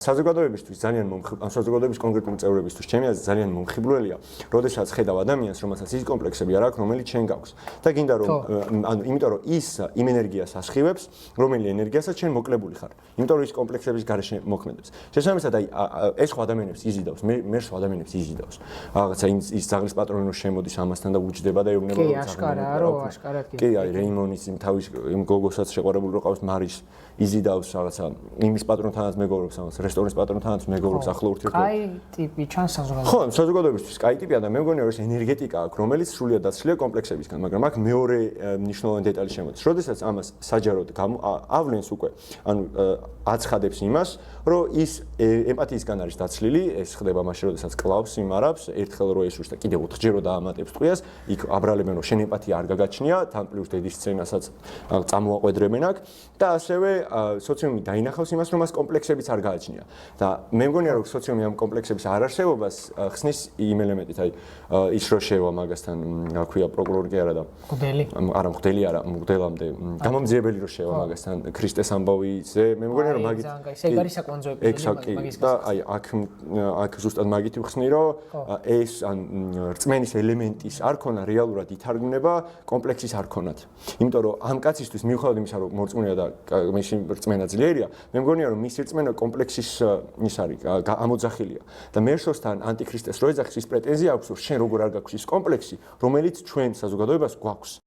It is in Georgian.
საზოგადოებისთვის ძალიან საზოგადოების კონკრეტული წევრებისთვის ჩემი აზრით ძალიან მომხიბვლელია, როდესაც ხედავ ადამიანს, რომელსაც ის კომპლექსები არ აქვს, რომელიც ჩვენ გაქვს. და გინდა რომ იმიტომ რომ ის იმ ენერგიას ასხივებს, რომელი ენერგიასაც ჩვენ მოკლებული ხარ. იმიტომ რომ ის კომპლექსების გარეშე მოქმედებს. შესაბამისად, ეს ხო ადამიანებს იზიდავს, მე სხვა ადამიანებს იზიდავს. რაღაცა ის ზაღლის პატრონი რომ შემოდის ამასთან და უჯდება და ეუბნება რომ აშკარაა, რომ აშკარად კი, აი რეიმონის თავის იმ გოგოსაც შეყვარებული რო ყავს მარის იზიდავს რაღაცა იმის პატრონთანაც მეგობრობს ამას რესტორნის პატრონთანაც მეგობრობს ახლა ურთიერთობა. კაი ტიპი ჩანს საზოგადოებაში. ხო, საზოგადოებისთვის კაი ტიპია და მე მგონია რომ ეს ენერგეტიკა აქვს, რომელიც სრულიად დაცლილია კომპლექსებისგან, მაგრამ აქ მეორე მნიშვნელოვანი დეტალი შემოდის. როდესაც ამას საჯაროდ ავლენს უკვე, ანუ აცხადებს იმას, რომ ის ემპათიისგან არის დაცლილი, ეს ხდება მაშინ, როდესაც კლავს, იმარავს, ერთხელ რო ესურს და კიდევ 4-ჯერ რო დაამატებს ტყვიას, იქ აბრალებენ რომ შენ ემპათია არ გაგაჩნია, თან პლუს დედის სცენასაც წამოაყვედრებენ აქ და ასევე სოციუმი დაინახავს იმას, რომ მას კომპლექსებიც არ გააჩნია. და მე მგონია რომ სოციუმი ამ კომპლექსების არარსებობას ხსნის იმ ელემენტით, აი ის რო შევა მაგასთან, რა ქვია, პროკურორი კი არა და მღვდელი. არა, მღვდელი არა, მღვდელამდე. გამომძიებელი რო შევა მაგასთან ქრისტეს ამბავიზე, მე მგონია რომ მაგით ეგ არის საკონძოები მაგის და აი აქ ზუსტად მაგით ვხსნი, რომ ეს ან რწმენის ელემენტის არ ქონა რეალურად ითარგმნება კომპლექსის არ ქონად. იმიტომ რომ ამ კაცისთვის მიუხედავად იმისა, რომ მორწმუნეა და მისი რწმენა ძლიერია, მე მგონია რომ მისი რწმენა კომპლექსის ის არის ამოძახილია და მერსოსთან ანტიქრისტეს რო ეძახის ის პრეტენზია აქვს, რომ შენ როგორ არ გაქვს ის კომპლექსი, რომელიც ჩვენ საზოგადოებას გვაქვს.